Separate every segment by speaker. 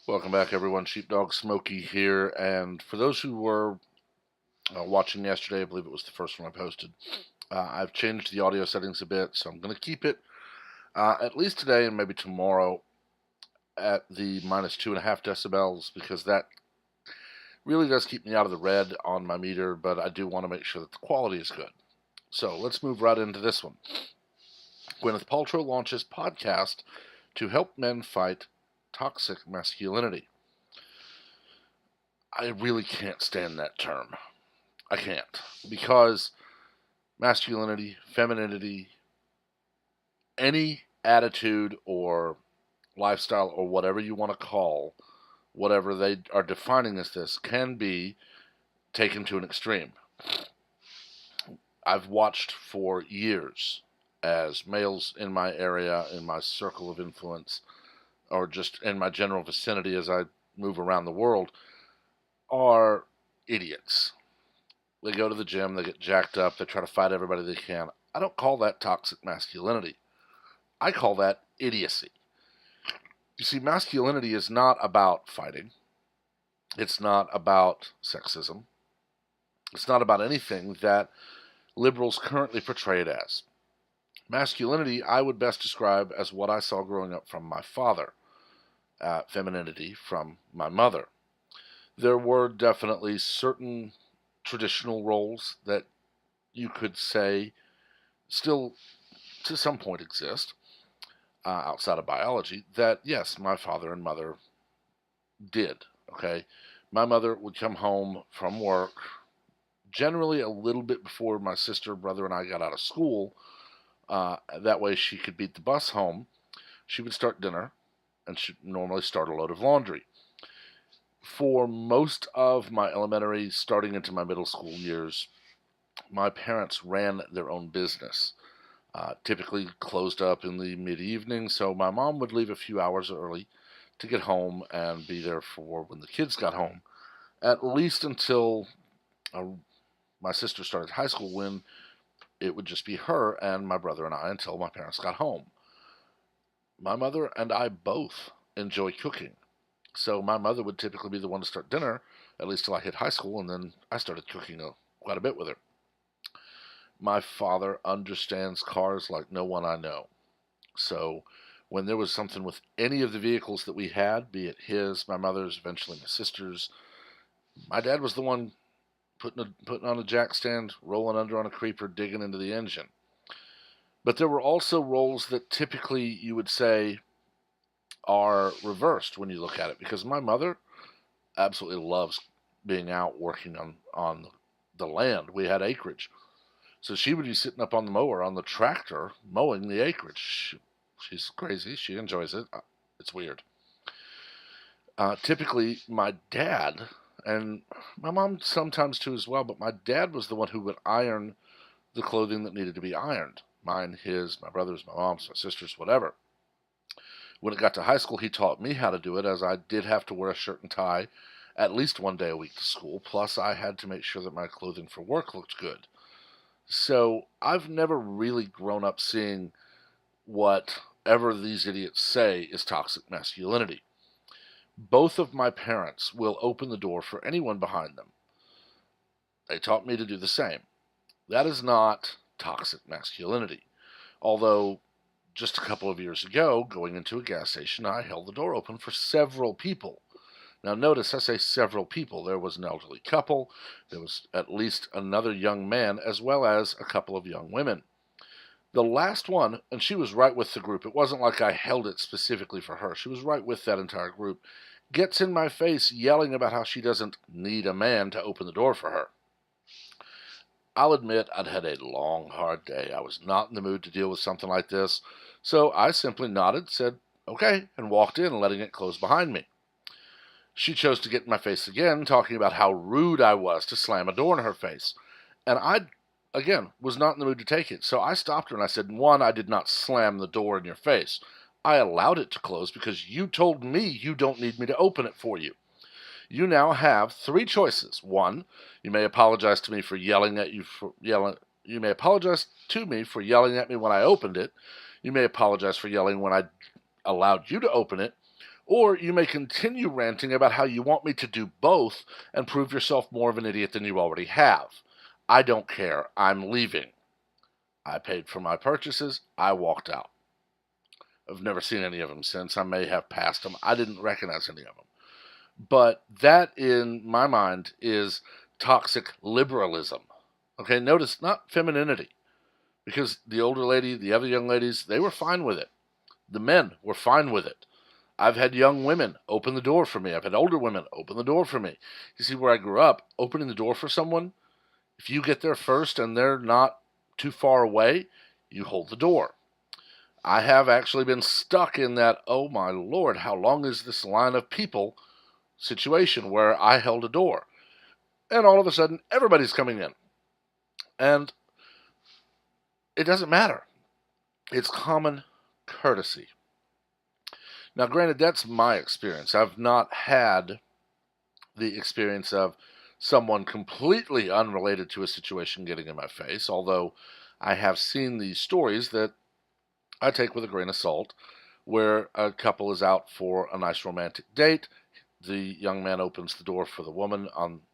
Speaker 1: Welcome back, everyone. Sheepdog Smokey here. And for those who were watching yesterday, I believe it was the first one I posted, I've changed the audio settings a bit, so I'm going to keep it at least today and maybe tomorrow at the minus 2.5 decibels because that really does keep me out of the red on my meter, but I do want to make sure that the quality is good. So let's move right into this one. Gwyneth Paltrow launches podcast to help men fight toxic masculinity. I really can't stand that term. I can't. Because masculinity, femininity, any attitude or lifestyle or whatever you want to call whatever they are defining as this can be taken to an extreme. I've watched for years as males in my area, in my circle of influence, or just in my general vicinity as I move around the world, are idiots. They go to the gym, they get jacked up, they try to fight everybody they can. I don't call that toxic masculinity. I call that idiocy. You see, masculinity is not about fighting. It's not about sexism. It's not about anything that liberals currently portray it as. Masculinity, I would best describe as what I saw growing up from my father. Femininity from my mother. There were definitely certain traditional roles that you could say still to some point exist outside of biology that yes, my father and mother did. Okay, my mother would come home from work generally a little bit before my sister, brother, and I got out of school. That way she could beat the bus home. She would start dinner and she'd normally start a load of laundry. For most of my elementary, starting into my middle school years, my parents ran their own business. Typically closed up in the mid-evening, so my mom would leave a few hours early to get home and be there for when the kids got home, at least until my sister started high school, when it would just be her and my brother and I until my parents got home. My mother and I both enjoy cooking, so my mother would typically be the one to start dinner, at least till I hit high school, and then I started cooking quite a bit with her. My father understands cars like no one I know. So when there was something with any of the vehicles that we had, be it his, my mother's, eventually my sister's, my dad was the one putting on a jack stand, rolling under on a creeper, digging into the engine. But there were also roles that typically you would say are reversed when you look at it, because my mother absolutely loves being out working on the land. We had acreage. So she would be sitting up on the mower, on the tractor, mowing the acreage. She's crazy. She enjoys it. It's weird. Typically, my dad, and my mom sometimes too as well, but my dad was the one who would iron the clothing that needed to be ironed. Mine, his, my brother's, my mom's, my sister's, whatever. When it got to high school, he taught me how to do it, as I did have to wear a shirt and tie at least one day a week to school. Plus, I had to make sure that my clothing for work looked good. So I've never really grown up seeing whatever these idiots say is toxic masculinity. Both of my parents will open the door for anyone behind them. They taught me to do the same. That is not toxic masculinity. Although, just a couple of years ago, going into a gas station, I held the door open for several people. Now, notice I say several people. There was an elderly couple, there was at least another young man, as well as a couple of young women. The last one, and she was right with the group, it wasn't like I held it specifically for her, she was right with that entire group, gets in my face yelling about how she doesn't need a man to open the door for her. I'll admit I'd had a long, hard day. I was not in the mood to deal with something like this, so I simply nodded, said, okay, and walked in, letting it close behind me. She chose to get in my face again, talking about how rude I was to slam a door in her face. And I, again, was not in the mood to take it. So I stopped her and I said, one, I did not slam the door in your face. I allowed it to close because you told me you don't need me to open it for you. You now have three choices. One, you may apologize to me for yelling at you for yelling. You may apologize to me for yelling at me when I opened it. You may apologize for yelling when I allowed you to open it. Or you may continue ranting about how you want me to do both and prove yourself more of an idiot than you already have. I don't care. I'm leaving. I paid for my purchases. I walked out. I've never seen any of them since. I may have passed them. I didn't recognize any of them. But that, in my mind, is toxic liberalism. Okay, notice not femininity. Because the older lady, the other young ladies, they were fine with it. The men were fine with it. I've had young women open the door for me. I've had older women open the door for me. You see, where I grew up, opening the door for someone, if you get there first and they're not too far away, you hold the door. I have actually been stuck in that, oh my Lord, how long is this line of people situation where I held a door. And all of a sudden, everybody's coming in. And it doesn't matter. It's common courtesy. Now, granted, that's my experience. I've not had the experience of someone completely unrelated to a situation getting in my face, although I have seen these stories that I take with a grain of salt, where a couple is out for a nice romantic date. The young man opens the door for the woman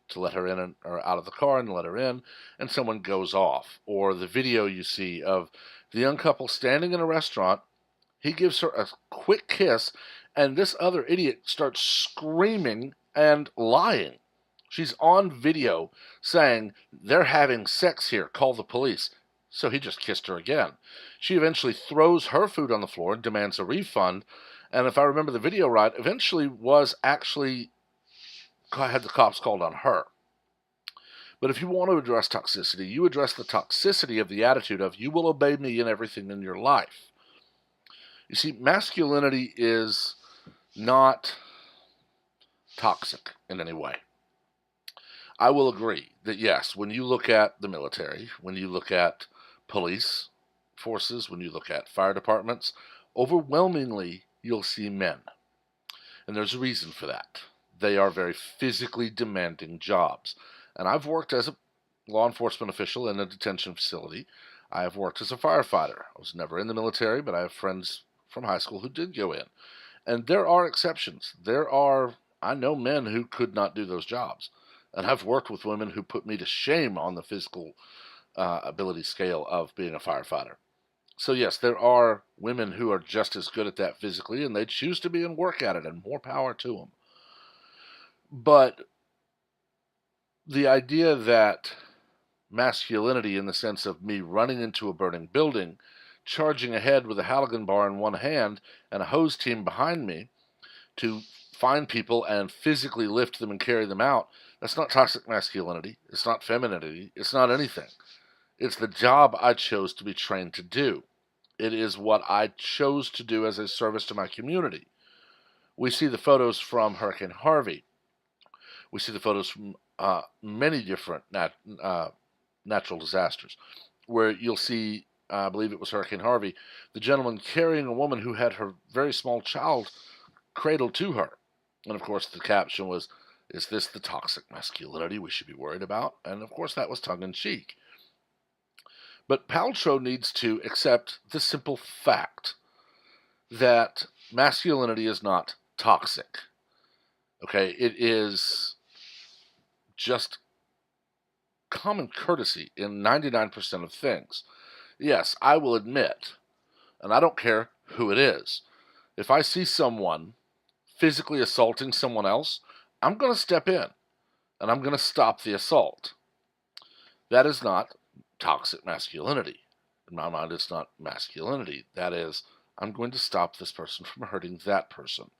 Speaker 1: to let her in or out of the car and let her in, and someone goes off. Or the video you see of the young couple standing in a restaurant. He gives her a quick kiss, and this other idiot starts screaming and lying. She's on video saying, they're having sex here, call the police. So he just kissed her again. She eventually throws her food on the floor and demands a refund. And if I remember the video right, eventually had the cops called on her. But if you want to address toxicity, you address the toxicity of the attitude of, you will obey me in everything in your life. You see, masculinity is not toxic in any way. I will agree that yes, when you look at the military, when you look at police forces, when you look at fire departments, overwhelmingly you'll see men. And there's a reason for that. They are very physically demanding jobs. And I've worked as a law enforcement official in a detention facility. I have worked as a firefighter. I was never in the military, but I have friends from high school who did go in. And there are exceptions. I know men who could not do those jobs. And I've worked with women who put me to shame on the physical ability scale of being a firefighter. So yes, there are women who are just as good at that physically, and they choose to be and work at it, and more power to them. But the idea that masculinity, in the sense of me running into a burning building, charging ahead with a Halligan bar in one hand and a hose team behind me to find people and physically lift them and carry them out, that's not toxic masculinity. It's not femininity. It's not anything. It's the job I chose to be trained to do. It is what I chose to do as a service to my community. We see the photos from Hurricane Harvey. We see the photos from many different natural disasters, where you'll see, I believe it was Hurricane Harvey, the gentleman carrying a woman who had her very small child cradled to her. And of course the caption was, is this the toxic masculinity we should be worried about? And of course that was tongue-in-cheek. But Paltrow needs to accept the simple fact that masculinity is not toxic. Okay, it is just common courtesy in 99% of things. Yes, I will admit, and I don't care who it is, if I see someone physically assaulting someone else, I'm going to step in and I'm going to stop the assault. That is not toxic masculinity. In my mind, it's not masculinity. That is, I'm going to stop this person from hurting that person.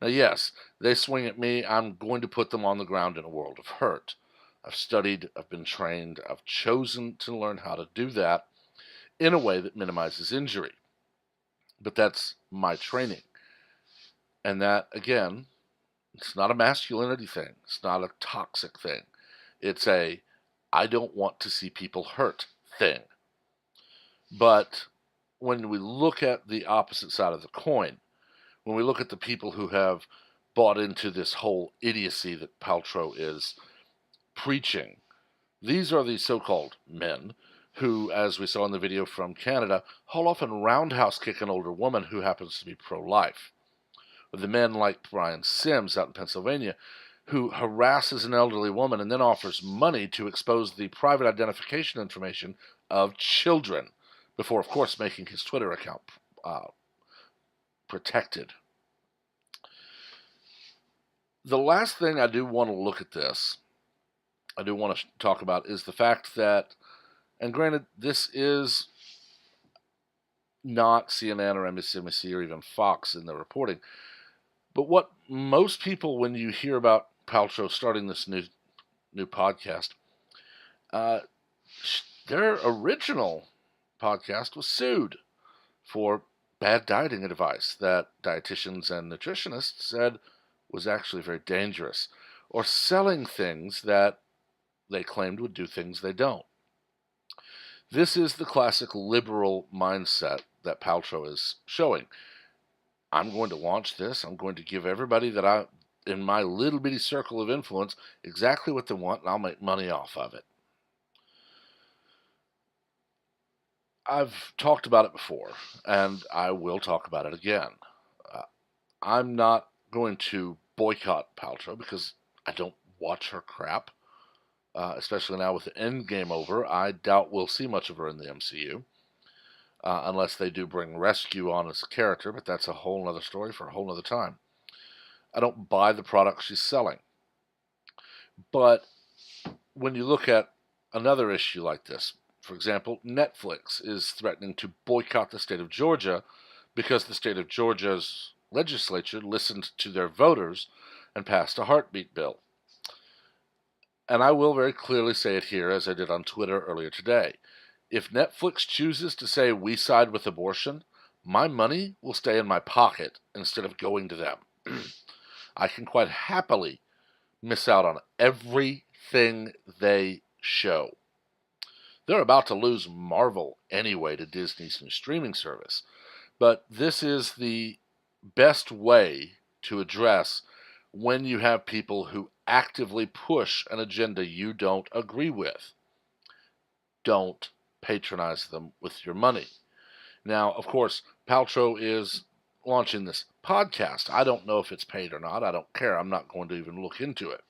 Speaker 1: Now, yes, they swing at me, I'm going to put them on the ground in a world of hurt. I've studied, I've been trained, I've chosen to learn how to do that in a way that minimizes injury. But that's my training. And that, again, it's not a masculinity thing. It's not a toxic thing. It's a, I don't want to see people hurt thing. But when we look at the opposite side of the coin, when we look at the people who have bought into this whole idiocy that Paltrow is preaching, these are the so-called men who, as we saw in the video from Canada, haul off and roundhouse kick an older woman who happens to be pro-life. The men like Brian Sims out in Pennsylvania, who harasses an elderly woman and then offers money to expose the private identification information of children before, of course, making his Twitter account protected. The last thing I do want to look at this, I do want to talk about, is the fact that, and granted, this is not CNN or MSNBC or even Fox in their reporting, but what most people, when you hear about Paltrow starting this new podcast, their original podcast was sued for bad dieting advice that dietitians and nutritionists said was actually very dangerous, or selling things that they claimed would do things they don't. This is the classic liberal mindset that Paltrow is showing. I'm going to launch this. I'm going to give everybody that in my little bitty circle of influence exactly what they want, and I'll make money off of it. I've talked about it before, and I will talk about it again. I'm not going to boycott Paltrow because I don't watch her crap, especially now with the Endgame over. I doubt we'll see much of her in the MCU, unless they do bring Rescue on as a character, but that's a whole other story for a whole other time. I don't buy the product she's selling. But when you look at another issue like this, for example, Netflix is threatening to boycott the state of Georgia because the state of Georgia's legislature listened to their voters and passed a heartbeat bill. And I will very clearly say it here, as I did on Twitter earlier today. If Netflix chooses to say we side with abortion, my money will stay in my pocket instead of going to them. I can quite happily miss out on everything they show. They're about to lose Marvel anyway to Disney's new streaming service. But this is the best way to address when you have people who actively push an agenda you don't agree with. Don't patronize them with your money. Now, of course, Paltrow is launching this podcast. I don't know if it's paid or not. I don't care. I'm not going to even look into it.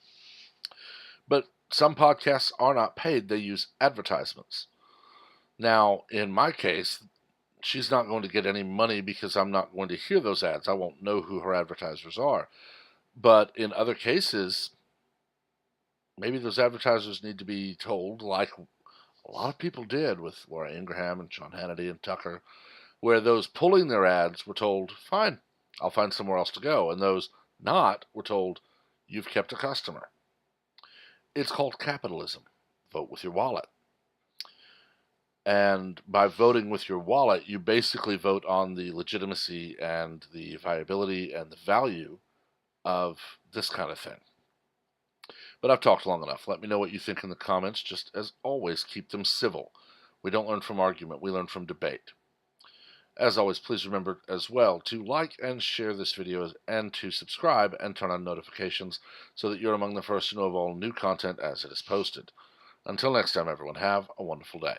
Speaker 1: But some podcasts are not paid. They use advertisements. Now, in my case, she's not going to get any money because I'm not going to hear those ads. I won't know who her advertisers are. But in other cases, maybe those advertisers need to be told, like a lot of people did with Laura Ingraham and Sean Hannity and Tucker, where those pulling their ads were told, fine, I'll find somewhere else to go. And those not were told, you've kept a customer. It's called capitalism. Vote with your wallet. And by voting with your wallet, you basically vote on the legitimacy and the viability and the value of this kind of thing. But I've talked long enough. Let me know what you think in the comments. Just as always, keep them civil. We don't learn from argument. We learn from debate. As always, please remember as well to like and share this video and to subscribe and turn on notifications so that you're among the first to know of all new content as it is posted. Until next time, everyone, have a wonderful day.